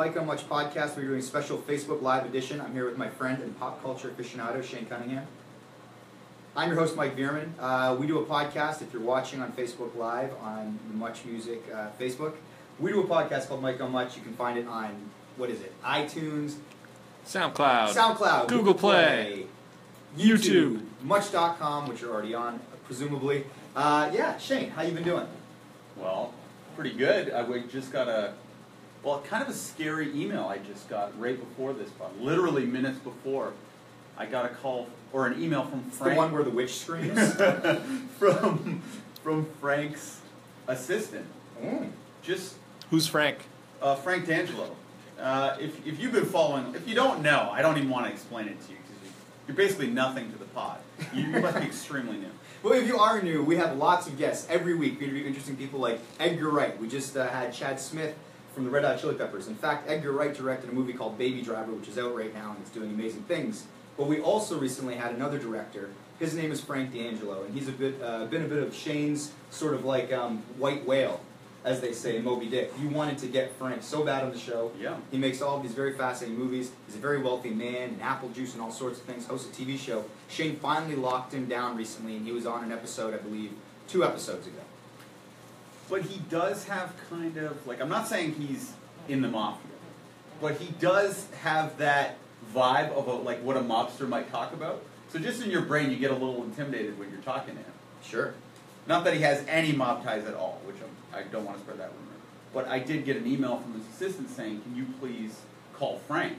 Mike on Much podcast. We're doing a special Facebook Live edition. I'm here with my friend and pop culture aficionado, Shane Cunningham. I'm your host, Mike Bierman. We do a podcast, if you're watching on Facebook Live on Much Music Facebook. We do a podcast called Mike on Much. You can find it on, iTunes, SoundCloud, Google Play, YouTube, Much.com, which you're already on, presumably. Shane, how you been doing? Well, pretty good. I just got kind of a scary email I just got right before this, literally minutes before. I got a call or an email from Frank. The one where the witch screams? from Frank's assistant. Who's Frank? Frank D'Angelo. If you've been following, if you don't know, I don't even want to explain it to you because you're basically nothing to the pod. You must be extremely new. Well, if you are new, we have lots of guests every week. We interview interesting people like Edgar Wright. We just had Chad Smith from the Red Hot Chili Peppers. In fact, Edgar Wright directed a movie called Baby Driver, which is out right now and it's doing amazing things. But we also recently had another director. His name is Frank D'Angelo, and he's been a bit of Shane's sort of like white whale, as they say in Moby Dick. You wanted to get Frank so bad on the show. Yeah. He makes all of these very fascinating movies. He's a very wealthy man, and apple juice and all sorts of things, hosts a TV show. Shane finally locked him down recently, and he was on an episode, I believe, 2 episodes ago. But he does have kind of, I'm not saying he's in the mafia, but he does have that vibe of what a mobster might talk about. So just in your brain, you get a little intimidated when you're talking to him. Sure. Not that he has any mob ties at all, which I don't want to spread that rumor. But I did get an email from his assistant saying, can you please call Frank?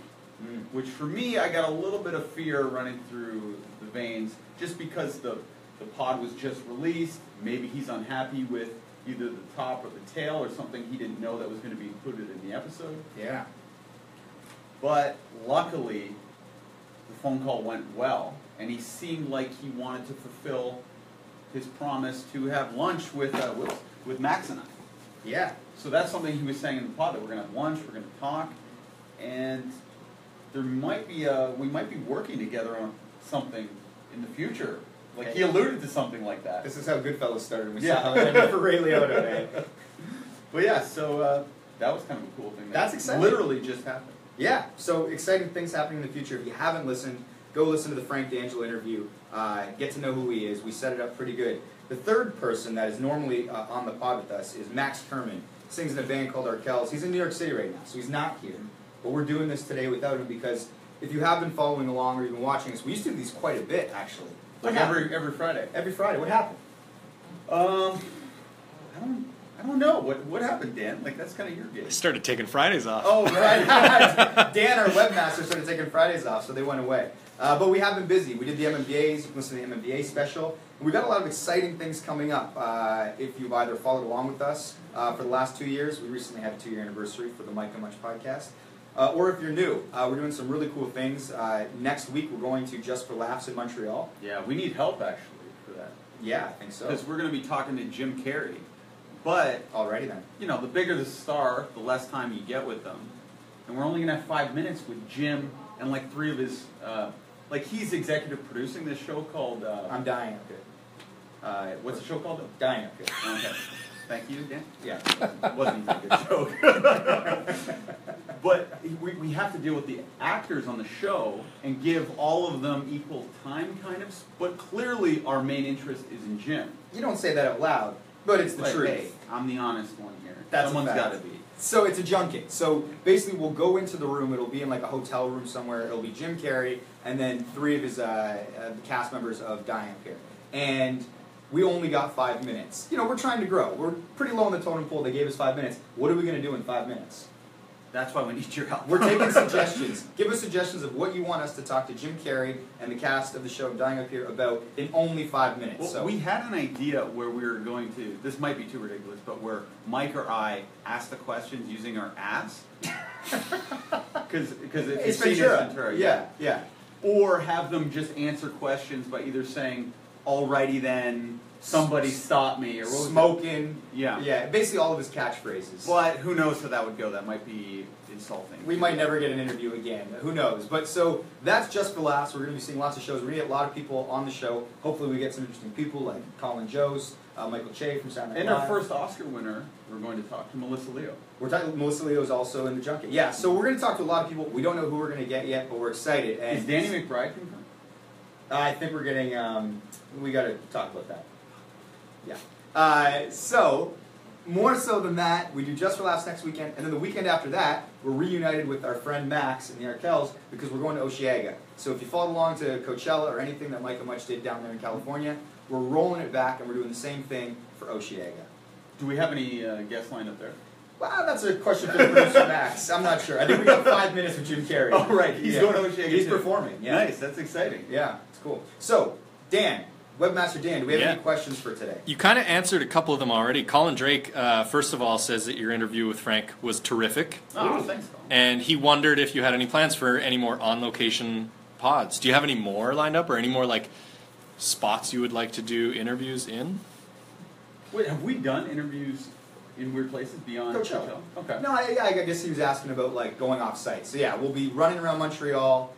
Which for me, I got a little bit of fear running through the veins just because the pod was just released. Maybe he's unhappy with either the top or the tail or something he didn't know that was going to be included in the episode. Yeah. But luckily, the phone call went well, and he seemed like he wanted to fulfill his promise to have lunch with Max and I. Yeah. So that's something he was saying in the pod, that we're going to have lunch, we're going to talk, and we might be working together on something in the future. He alluded to something like that. This is how Goodfellas started. We saw it for Ray Liotta, man. But yeah, so that was kind of a cool thing. That's exciting. Literally just happened. Yeah, so exciting things happening in the future. If you haven't listened, go listen to the Frank D'Angelo interview. Get to know who he is. We set it up pretty good. The third person that is normally on the pod with us is Max Kerman. He sings in a band called Arkells. He's in New York City right now, so he's not here. But we're doing this today without him because if you have been following along or even watching us, we used to do these quite a bit, actually. Every Friday. Every Friday. What happened? I don't know. What happened, Dan? That's kind of your gig. I started taking Fridays off. Oh, right. Dan, our webmaster, started taking Fridays off, so they went away. But we have been busy. We did the MMVAs. You can listen to the MMVA special. And we've got a lot of exciting things coming up. If you've either followed along with us for the last 2 years, we recently had a 2-year anniversary for the Mike on Much podcast. Or if you're new, we're doing some really cool things. Next week, we're going to Just for Laughs in Montreal. Yeah, we need help, actually, for that. Yeah, I think so. Because we're going to be talking to Jim Carrey. But, alrighty then. The bigger the star, the less time you get with them. And we're only going to have 5 minutes with Jim and 3 of his... he's executive producing this show called... I'm Dying Up Here. What's the show called? Dying Up Here. Okay. Thank you, Dan. Yeah. Wasn't even a good joke. But we have to deal with the actors on the show and give all of them equal time, kind of. But clearly our main interest is in Jim. You don't say that out loud, but it's the truth. Hey, I'm the honest one here. Someone's got to be. So it's a junket. So basically we'll go into the room. It'll be in a hotel room somewhere. It'll be Jim Carrey and then 3 of his the cast members of Dying Up Here. And we only got 5 minutes. We're trying to grow. We're pretty low on the totem pole. They gave us 5 minutes. What are we going to do in 5 minutes? That's why we need your help. We're taking suggestions. Give us suggestions of what you want us to talk to Jim Carrey and the cast of the show Dying Up Here about in only 5 minutes. Well, we had an idea where we were going to, this might be too ridiculous, but where Mike or I ask the questions using our ass. Because it's Ventura. Yeah. Or have them just answer questions by either saying, alrighty then, somebody stop me, or smoking. Yeah. Yeah, basically all of his catchphrases. But who knows how that would go. That might be insulting. We might never get an interview again. Who knows? But so that's just for laughs. We're going to be seeing lots of shows. We're going to get a lot of people on the show. Hopefully we get some interesting people like Colin Jost, Michael Che from Saturday Night And Live. our first Oscar winner, we're going to talk to Melissa Leo. We're talking. Melissa Leo is also in the junket. Yeah, so we're going to talk to a lot of people. We don't know who we're going to get yet, but we're excited. And Is Danny McBride confirmed? I think we're getting. We got to talk about that. Yeah. So more so than that, we do Just for Laughs next weekend, and then the weekend after that, we're reunited with our friend Max and the Arkells because we're going to Osheaga. So if you followed along to Coachella or anything that Mike and Much did down there in California, we're rolling it back and we're doing the same thing for Osheaga. Do we have any guests lined up there? Well, that's a question for the producer Max. I'm not sure. I think we got 5 minutes with Jim Carrey. Oh, right. He's going to Osheaga He's too. performing. Yeah. Nice. That's exciting. Yeah, it's cool. So, Dan, Webmaster Dan, do we have Yeah. any questions for today? You kind of answered a couple of them already. Colin Drake, first of all, says that your interview with Frank was terrific. Oh, thanks, Colin. And he wondered if you had any plans for any more on-location pods. Do you have any more lined up or any more, like, spots you would like to do interviews in? Wait, have we done interviews in weird places beyond Coachella. Okay. No, I guess he was asking about, like, going off-site. So, yeah, we'll be running around Montreal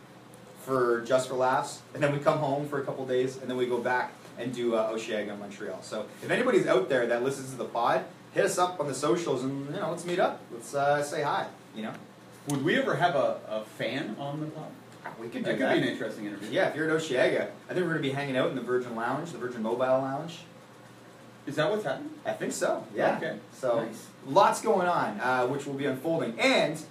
for Just for Laughs, and then we come home for a couple days, and then we go back and do Osheaga in Montreal. So if anybody's out there that listens to the pod, hit us up on the socials and, you know, let's meet up. Let's say hi, you know. Would we ever have a fan on the pod? We could do That that. could be an interesting interview. Yeah, if you're at Osheaga, I think we're going to be hanging out in the Virgin Lounge, the Virgin Mobile Lounge. Is that what's happening? I think so, yeah. Okay. So Nice. lots going on, which will be unfolding. And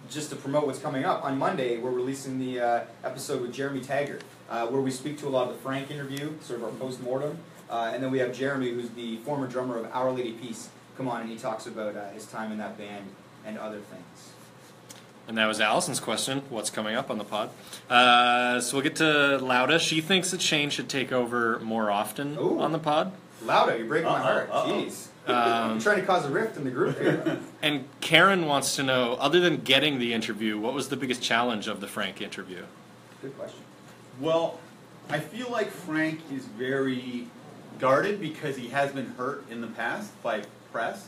just to promote what's coming up, on Monday we're releasing the episode with Jeremy Taggart, where we speak to a lot of the Frank interview, sort of our post-mortem. And then we have Jeremy, who's the former drummer of Our Lady Peace, come on, and he talks about his time in that band and other things. And that was Allison's question, what's coming up on the pod. So we'll get to Lauda. She thinks that Shane should take over more often Ooh. on the pod. Lauda, you're breaking my heart. Jeez. I'm trying to cause a rift in the group here. And Karen wants to know, other than getting the interview, what was the biggest challenge of the Frank interview? Good question. Well, I feel like Frank is very guarded because he has been hurt in the past by press.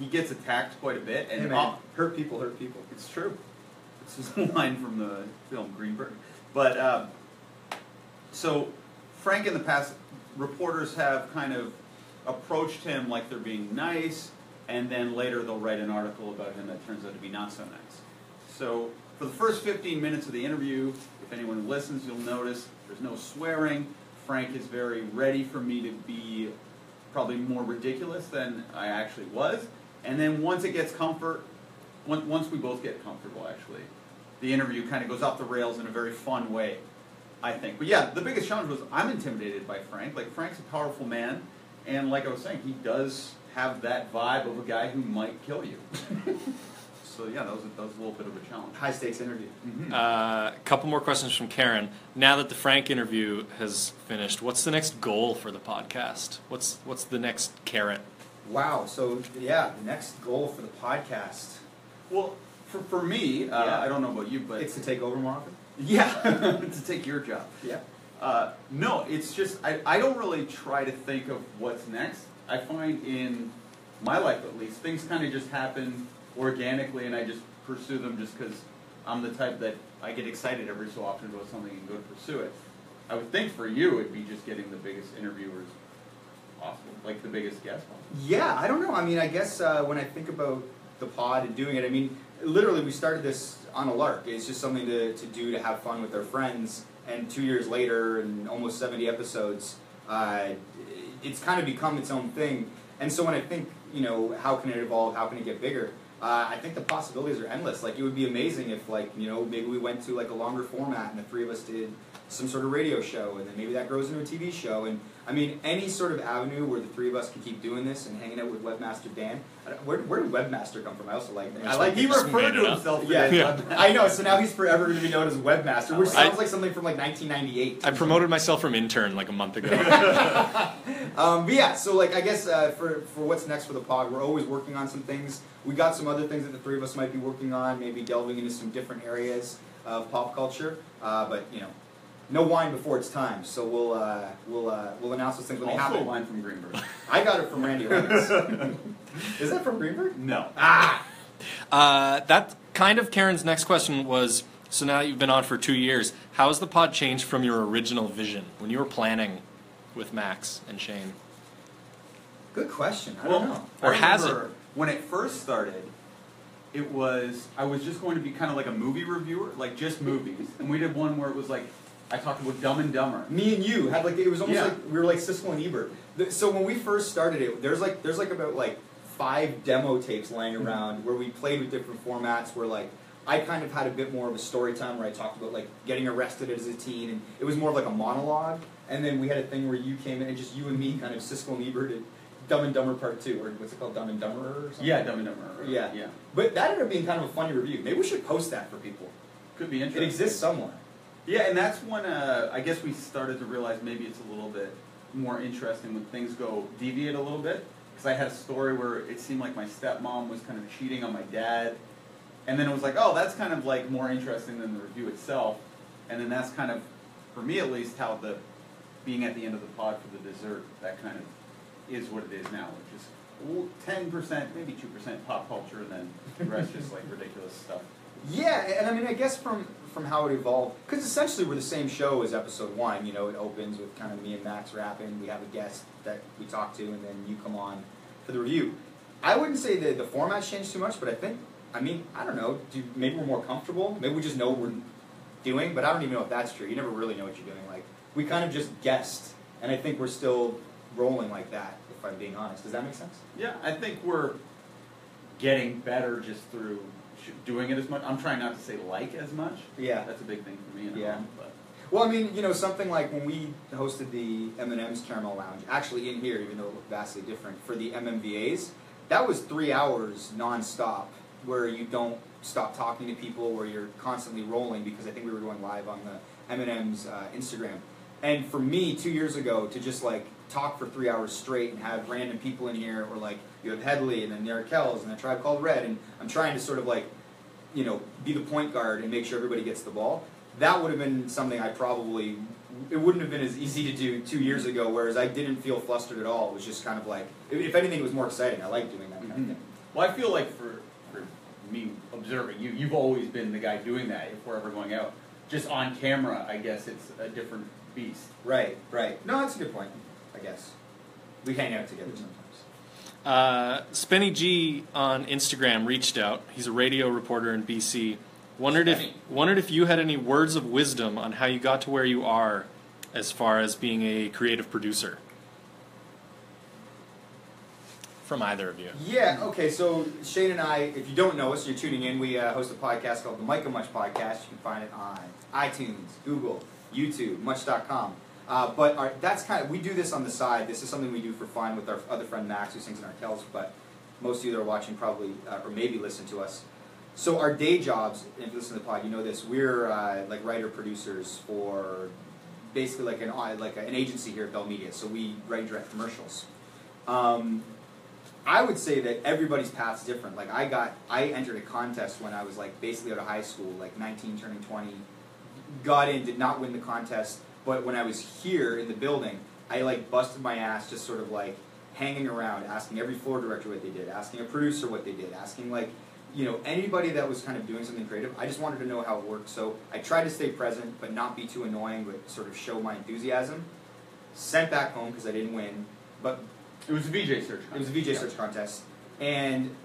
He gets attacked quite a bit, and Hey, man, hurt people hurt people. it's true. This is a line from the film Greenberg. But so Frank in the past, reporters have kind of approached him like they're being nice, and then later they'll write an article about him that turns out to be not so nice. So for the first 15 minutes of the interview, if anyone listens, you'll notice there's no swearing. Frank is very ready for me to be probably more ridiculous than I actually was. And then once it gets once we both get comfortable, actually, the interview kind of goes off the rails in a very fun way, I think. But yeah, the biggest challenge was I'm intimidated by Frank. Like, Frank's a powerful man, and like I was saying, he does have that vibe of a guy who might kill you. So yeah, that was a little bit of a challenge. High stakes interview. Mm-hmm. A couple more questions from Karen. Now that the Frank interview has finished, what's the next goal for the podcast? What's the next carrot? Wow. So yeah, the next goal for the podcast. Well, for me, Yeah. I don't know about you, but It's to take over more often. yeah, to take your job. Yeah. No, it's just, I don't really try to think of what's next. I find in my life, at least, things kind of just happen organically, and I just pursue them just because I'm the type that I get excited every so often about something and go to pursue it. I would think for you, it'd be just getting the biggest interviewers possible, like the biggest guest possible. Yeah, I don't know. I mean, I guess when I think about the pod and doing it, I mean, literally we started this on a lark. It's just something to do, to have fun with our friends. And 2 years later, and almost 70 episodes, it's kind of become its own thing. And so when I think, you know, how can it evolve? How can it get bigger? I think the possibilities are endless. Like, it would be amazing if, like, you know, maybe we went to like a longer format and the three of us did some sort of radio show, and then maybe that grows into a TV show. And I mean, any sort of avenue where the three of us can keep doing this and hanging out with Webmaster Dan. Where did Webmaster come from? I also like that. I like He just referred made it to up. himself Yeah, as Yeah. Webmaster. I know. So now he's forever going to be known as Webmaster, which I- sounds like something from like 1998. I promoted myself from intern like a month ago. But yeah, so like I guess for what's next for the pod, we're always working on some things. We got some other things that the three of us might be working on, maybe delving into some different areas of pop culture. But you know, no wine before it's time. So we'll announce those things when they Also a happen. line from Greenberg. I got it from Randy Lennox. Is that from Greenberg? No. Ah. That kind of Karen's next question was, so now that you've been on for 2 years, how has the pod changed from your original vision when you were planning with Max and Shane? Good question. I don't know. Or has it? When it first started, I was just going to be kind of like a movie reviewer, like just movies. And we did one where it was like, I talked about Dumb and Dumber. Me and you had like, it was almost like we were like Siskel and Ebert. So when we first started it, there's like about like 5 demo tapes laying around where we played with different formats where like I kind of had a bit more of a story time where I talked about like getting arrested as a teen, and it was more of like a monologue. And then we had a thing where you came in and just you and me kind of Siskel and Ebert did Dumb and Dumber Part 2, or what's it called, Dumb and Dumber or something? Yeah, Dumb and Dumber. Yeah. Yeah. But that ended up being kind of a funny review. Maybe we should post that for people. Could be interesting. It exists somewhere. Yeah, and that's when I guess we started to realize maybe it's a little bit more interesting when things go deviate a little bit. Because I had a story where it seemed like my stepmom was kind of cheating on my dad. And then it was like, oh, that's kind of like more interesting than the review itself. And then that's kind of, for me at least, how the being at the end of the pod for the dessert, that kind of is what it is now, which is 10%, maybe 2% pop culture, and then the rest just like ridiculous stuff. Yeah, and I mean, I guess from how it evolved, because essentially we're the same show as episode 1. You know, it opens with kind of me and Max rapping. We have a guest that we talk to, and then you come on for the review. I wouldn't say that the format's changed too much, but I don't know. Maybe we're more comfortable. Maybe we just know what we're doing, but I don't even know if that's true. You never really know what you're doing. Like, we kind of just guessed, and I think we're still rolling like that, if I'm being honest. Does that make sense? Yeah, I think we're getting better just through doing it as much. I'm trying not to say like as much. Yeah. That's a big thing for me. Yeah. But. Well, I mean, you know, something like when we hosted the M&M's Caramel Lounge, actually in here, even though it looked vastly different, for the MMVAs, that was 3 hours nonstop, where you don't stop talking to people, where you're constantly rolling, because I think we were going live on the M&M's Instagram. And for me, 2 years ago, to just like talk for 3 hours straight and have random people in here, or like you have Headley and then Derek Kells and a Tribe Called Red, and I'm trying to sort of like, you know, be the point guard and make sure everybody gets the ball. That would have been something it wouldn't have been as easy to do 2 years ago, whereas I didn't feel flustered at all. It was just kind of like, if anything, it was more exciting. I like doing that kind of thing. Well, I feel like for me observing you, you've always been the guy doing that if we're ever going out. Just on camera, I guess it's a different beast. Right. No, that's a good point, I guess. We hang out together sometimes. Spenny G on Instagram reached out. He's a radio reporter in BC. Wondered if you had any words of wisdom on how you got to where you are as far as being a creative producer. From either of you. Yeah, okay, so Shane and I, if you don't know us, you're tuning in, we host a podcast called the Micah Much Podcast. You can find it on iTunes, Google, YouTube, much.com. That's kind of, we do this on the side. This is something we do for fun with our other friend Max, who sings in our Kells, but most of you that are watching probably, or maybe listen to us. So our day jobs, if you listen to the pod, you know this, we're like writer-producers for basically like an agency here at Bell Media, so we write direct commercials. I would say that everybody's path's different. Like I entered a contest when I was like basically out of high school, like 19 turning 20, got in, did not win the contest, but when I was here in the building, I like busted my ass just sort of like hanging around, asking every floor director what they did, asking a producer what they did, asking like, you know, anybody that was kind of doing something creative. I just wanted to know how it worked, so I tried to stay present, but not be too annoying, but sort of show my enthusiasm. Sent back home because I didn't win, but it was a VJ search contest. It was a VJ search contest, and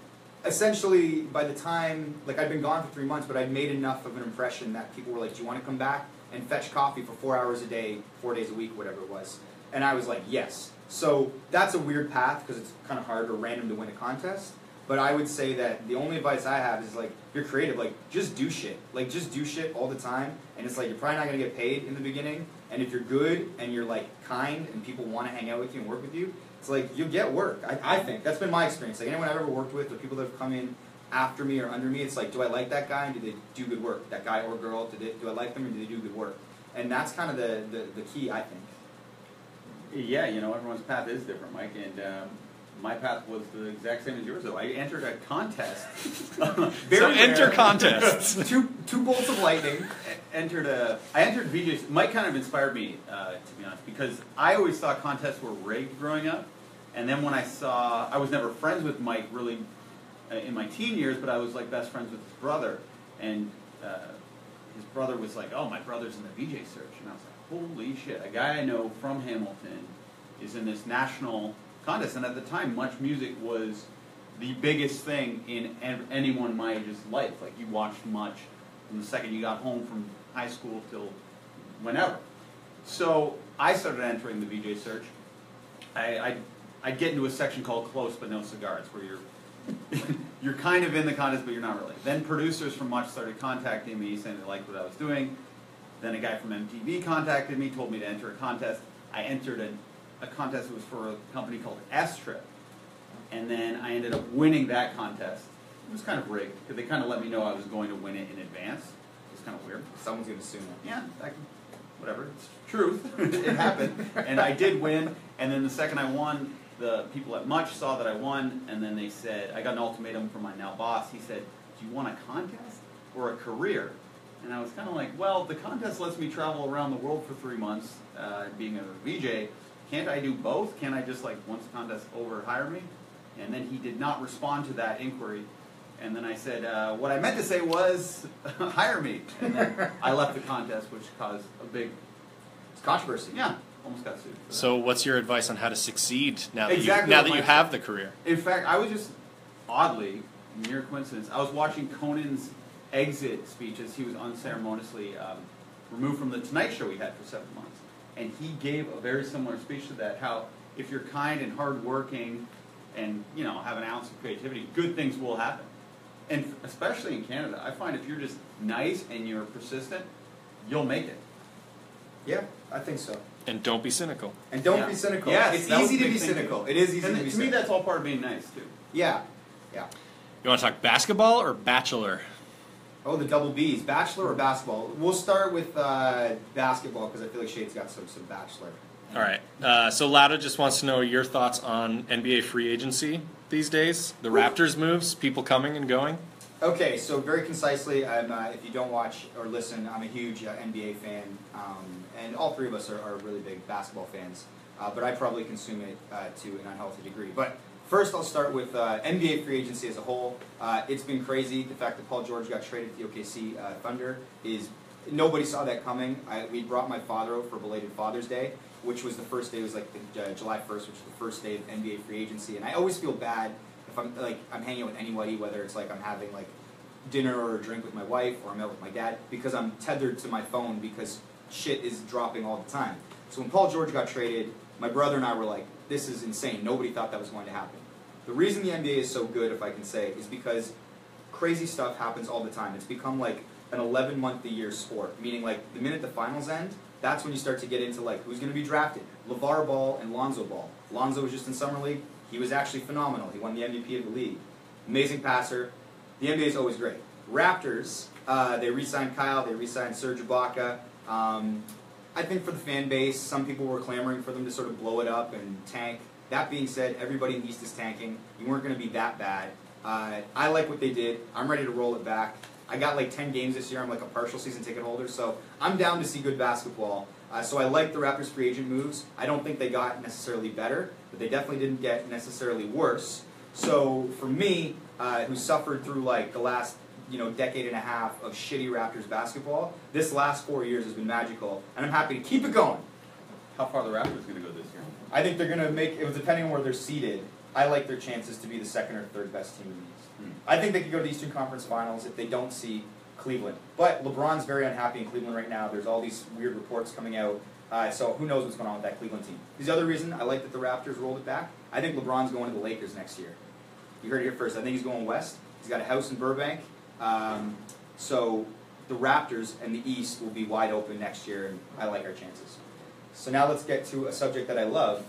essentially by the time, like I'd been gone for 3 months, but I'd made enough of an impression that people were like, do you want to come back and fetch coffee for 4 hours a day, 4 days a week, whatever it was. And I was like, yes. So that's a weird path because it's kind of hard or random to win a contest. But I would say that the only advice I have is like, if you're creative, like just do shit. Like just do shit all the time. And it's like, you're probably not going to get paid in the beginning. And if you're good and you're like kind and people want to hang out with you and work with you, it's like you'll get work. I think. That's been my experience. Like anyone I've ever worked with or people that have come in after me or under me, it's like, do I like that guy and do they do good work? That guy or girl, do I like them and do they do good work? And that's kind of the key, I think. Yeah, you know, everyone's path is different, Mike, and my path was the exact same as yours, though. I entered a contest. Enter contests. two bolts of lightning. I entered VJs. Mike kind of inspired me, to be honest, because I always thought contests were rigged growing up, and then when I was never friends with Mike really in my teen years, but I was like best friends with his brother, and his brother was like, "Oh, my brother's in the VJ search," and I was like, "Holy shit!" A guy I know from Hamilton is in this national contest, and at the time, Much Music was the biggest thing in anyone my age's life. Like, you watched Much from the second you got home from high school till whenever. So I started entering the VJ search. I'd get into a section called Close But No Cigars, where you're kind of in the contest, but you're not really. Then producers from Much started contacting me, saying they liked what I was doing. Then a guy from MTV contacted me, told me to enter a contest. I entered a contest that was for a company called S-Trip. And then I ended up winning that contest. It was kind of rigged, because they kind of let me know I was going to win it in advance. It was kind of weird. Someone's going to sue me. Yeah, whatever. It's truth. It happened. And I did win. And then the second I won, the people at Much saw that I won, and then they said, I got an ultimatum from my now boss. He said, "Do you want a contest or a career?" And I was kind of like, well, the contest lets me travel around the world for 3 months, being a VJ. Can't I do both? Can't I just, like, once the contest over, hire me? And then he did not respond to that inquiry. And then I said, what I meant to say was, hire me. And then I left the contest, which caused a big controversy. Yeah, almost got sued. So what's your advice on how to succeed now that Exactly you have the career? In fact, I was just, oddly, mere coincidence, I was watching Conan's exit speeches. He was unceremoniously removed from the Tonight Show we had for 7 months. And he gave a very similar speech to that, how if you're kind and hardworking and, you know, have an ounce of creativity, good things will happen. And especially in Canada, I find if you're just nice and you're persistent, you'll make it. Yeah, I think so. And don't be cynical. And don't be cynical. Yes, it's easy to be cynical. It is easy to be cynical. To me, that's all part of being nice, too. Yeah, yeah. You want to talk basketball or Bachelor? Oh, the double Bs. Bachelor or basketball? We'll start with basketball because I feel like Shade's got some Bachelor. All right. So Lada just wants to know your thoughts on NBA free agency these days. The Raptors moves, people coming and going. Okay, so very concisely, if you don't watch or listen, I'm a huge NBA fan, and all three of us are really big basketball fans, but I probably consume it to an unhealthy degree. But first, I'll start with NBA free agency as a whole. It's been crazy. The fact that Paul George got traded to the OKC Thunder is nobody saw that coming. We brought my father over for belated Father's Day, which was the first day. It was like July 1st, which was the first day of NBA free agency, and I always feel bad if I'm hanging out with anybody, whether it's like I'm having like dinner or a drink with my wife or I'm out with my dad, because I'm tethered to my phone because shit is dropping all the time. So when Paul George got traded, my brother and I were like, this is insane. Nobody thought that was going to happen. The reason the NBA is so good, if I can say, is because crazy stuff happens all the time. It's become like an 11-month-a-year sport, meaning like the minute the finals end, that's when you start to get into like who's going to be drafted. LeVar Ball and Lonzo Ball. Lonzo was just in Summer League. He was actually phenomenal. He won the MVP of the league. Amazing passer. The NBA is always great. Raptors, they re-signed Kyle, they re-signed Serge Ibaka. I think for the fan base, some people were clamoring for them to sort of blow it up and tank. That being said, everybody in the East is tanking. You weren't going to be that bad. I like what they did. I'm ready to roll it back. I got like 10 games this year. I'm like a partial season ticket holder, so I'm down to see good basketball. So I like the Raptors free agent moves. I don't think they got necessarily better, but they definitely didn't get necessarily worse. So for me, who suffered through like the last decade and a half of shitty Raptors basketball, this last 4 years has been magical, and I'm happy to keep it going. How far are the Raptors going to go this year? I think they're going to make, it was depending on where they're seated, I like their chances to be the second or third best team in the East. I think they could go to the Eastern Conference Finals if they don't see Cleveland. But LeBron's very unhappy in Cleveland right now. There's all these weird reports coming out. So who knows what's going on with that Cleveland team. The other reason I like that the Raptors rolled it back, I think LeBron's going to the Lakers next year. You heard it here first. I think he's going west. He's got a house in Burbank. So the Raptors and the East will be wide open next year, and I like our chances. So now let's get to a subject that I love,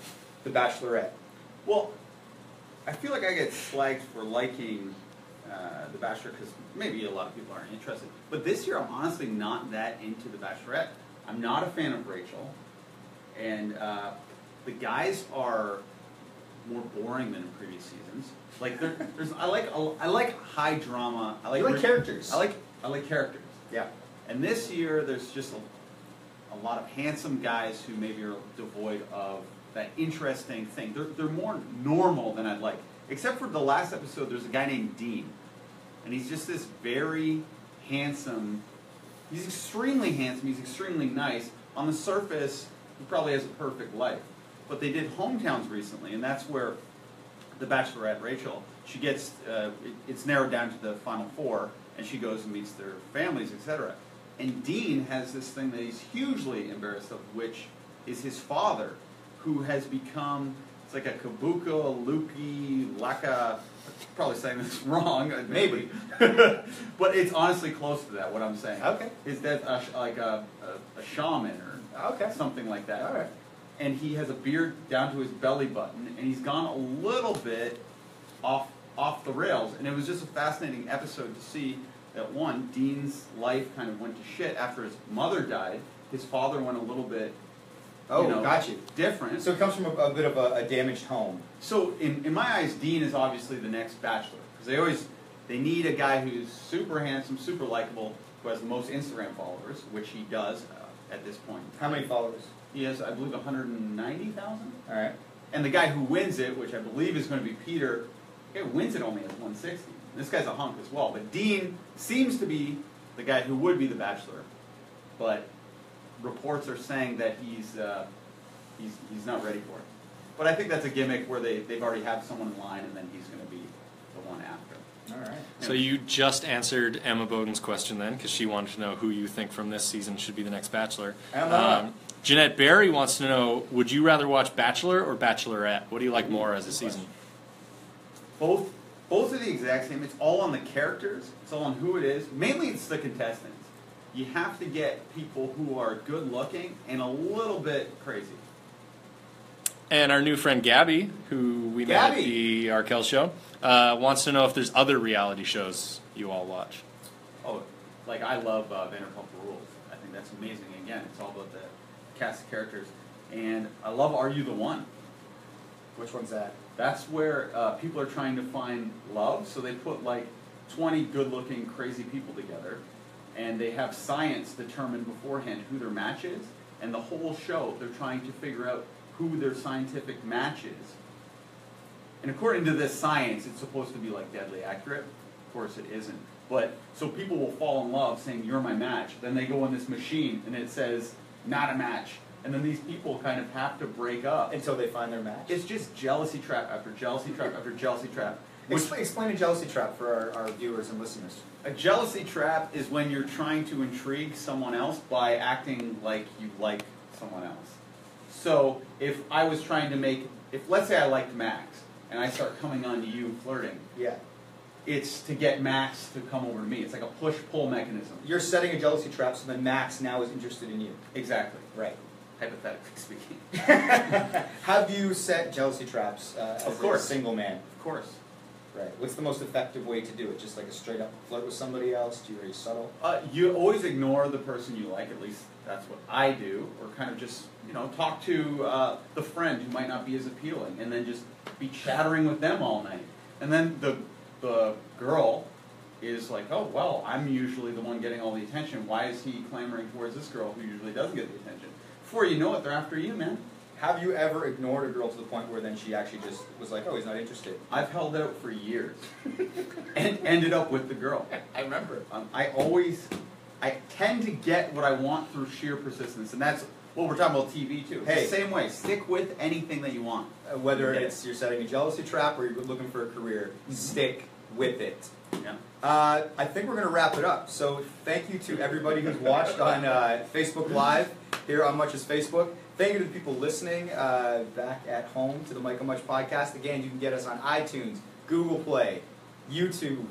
The Bachelorette. Well, I feel like I get slagged for liking The Bachelor because maybe a lot of people aren't interested. But this year I'm honestly not that into The Bachelorette. I'm not a fan of Rachel. And the guys are more boring than in previous seasons. Like I like high drama. You like characters. I like characters. Yeah. And this year there's just a lot of handsome guys who maybe are devoid of that interesting thing. They're more normal than I'd like. Except for the last episode, there's a guy named Dean. And he's just this very handsome, he's extremely handsome, he's extremely nice. On the surface, he probably has a perfect life. But they did Hometowns recently, and that's where the Bachelorette, Rachel, she gets, it's narrowed down to the final 4, and she goes and meets their families, etc. And Dean has this thing that he's hugely embarrassed of, which is his father, who has become, it's like a kabuka, luki, laka, probably saying this wrong, maybe. But it's honestly close to that, what I'm saying. Okay. Is that like a shaman or something like that. All right. And he has a beard down to his belly button, and he's gone a little bit off the rails. And it was just a fascinating episode to see that, one, Dean's life kind of went to shit after his mother died. His father went a little bit, got you. different. So it comes from a bit of a damaged home. So in my eyes, Dean is obviously the next Bachelor, because they need a guy who's super handsome, super likable, who has the most Instagram followers, which he does at this point. How many followers? He has, I believe, 190,000. All right. And the guy who wins it, which I believe is going to be Peter, the guy who wins it only has 160. This guy's a hunk as well. But Dean seems to be the guy who would be the Bachelor, but reports are saying that he's not ready for it. But I think that's a gimmick where they've already have someone in line, and then he's going to be the one after. All right. So you just answered Emma Bowden's question then, because she wanted to know who you think from this season should be the next Bachelor. Emma. Jeanette Barry wants to know, would you rather watch Bachelor or Bachelorette? What do you like more as a season? Both are the exact same. It's all on the characters. It's all on who it is. Mainly it's the contestants. You have to get people who are good looking and a little bit crazy. And our new friend Gabby, who we met at the Arkell show, wants to know if there's other reality shows you all watch. Oh, like I love Vanderpump Rules. I think that's amazing. Again, it's all about the cast of characters. And I love Are You the One? Which one's that? That's where people are trying to find love. So they put like 20 good-looking, crazy people together. And they have science determine beforehand who their match is. And the whole show, they're trying to figure out who their scientific match is. And according to this science, it's supposed to be like deadly accurate. Of course it isn't. But so people will fall in love saying, you're my match. Then they go in this machine and it says, not a match. And then these people kind of have to break up. Until they find their match? It's just jealousy trap after jealousy trap after jealousy trap. Explain a jealousy trap for our viewers and listeners. A jealousy trap is when you're trying to intrigue someone else by acting like you like someone else. So if I was trying to let's say I liked Max, and I start coming on to you flirting, it's to get Max to come over to me. It's like a push-pull mechanism. You're setting a jealousy trap so that Max now is interested in you. Exactly. Right. Hypothetically speaking. Have you set jealousy traps as a single man? Of course. Right. What's the most effective way to do it? Just like a straight up flirt with somebody else? Are you subtle? You always ignore the person you like. At least that's what I do. Or kind of just, talk to the friend who might not be as appealing, and then just be chattering with them all night. And then the girl is like, oh, well, I'm usually the one getting all the attention. Why is he clamoring towards this girl who usually doesn't get the attention? Before you know it, they're after you, man. Have you ever ignored a girl to the point where then she actually just was like, oh, he's not interested? I've held out for years and ended up with the girl. I remember. I tend to get what I want through sheer persistence, and that's what we're talking about TV too. It's the same way. Stick with anything that you want. Whether it's you're setting a jealousy trap or you're looking for a career, stick with it. Yeah. I think we're going to wrap it up. So thank you to everybody who's watched on Facebook Live here on Much's Facebook. Thank you to the people listening back at home to the Mike and Much podcast. Again, you can get us on iTunes, Google Play, YouTube,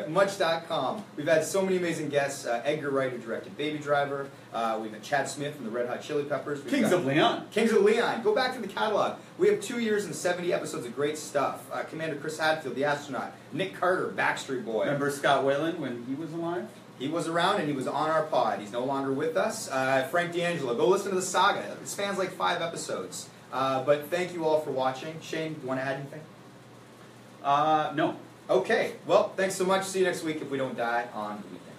Much.com. We've had so many amazing guests. Edgar Wright, who directed Baby Driver. We've had Chad Smith from the Red Hot Chili Peppers. Kings of Leon. Kings of Leon. Go back to the catalog. We have 2 years and 70 episodes of great stuff. Commander Chris Hadfield, the astronaut. Nick Carter, Backstreet Boy. Remember Scott Whalen when he was alive? He was around and he was on our pod. He's no longer with us. Frank D'Angelo. Go listen to the saga. It spans like 5 episodes. But thank you all for watching. Shane, do you want to add anything? No. Okay. Well, thanks so much. See you next week if we don't die on the weekend.